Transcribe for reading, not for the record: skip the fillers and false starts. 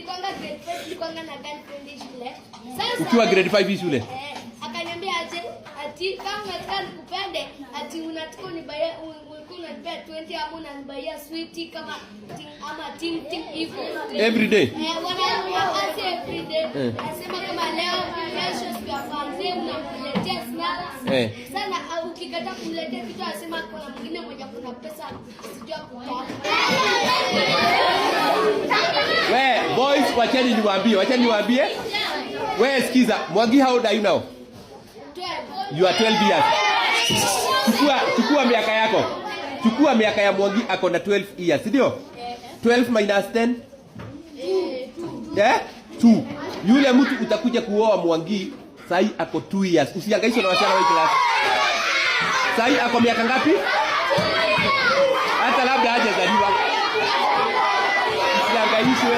nilikuwa grade 5 nilikuwa na girlfriend shule. Sasa ukiwa grade 5 shule? Akaniambia aje ati kama unataka nikupende ati unataka unibaie unanipea 20 ama unanibaia sweetie kama ama ting hivyo. Every day. Wananiambia every day. Nasema kama leo kesho siafanye na kuletea snacks. Sana ukikataa kumletea kitu anasema kuna mwingine mmoja kuna pesa sijua kutoa. We boys wacheni niwaambie. We sikiza, Mwangi how old are you now? 12. You are 12 years. Chukua miaka yako. Chukua miaka ya Mwangi ako na 12 years, ndio? 12 minus 10? 2. Yule mtu utakuja kuoa Mwangi sai ako 2 years. Usihangaishwe na wasichana wa class. Sai ako miaka ngapi? Hata labda hajazaliwa. Usihangaishwe.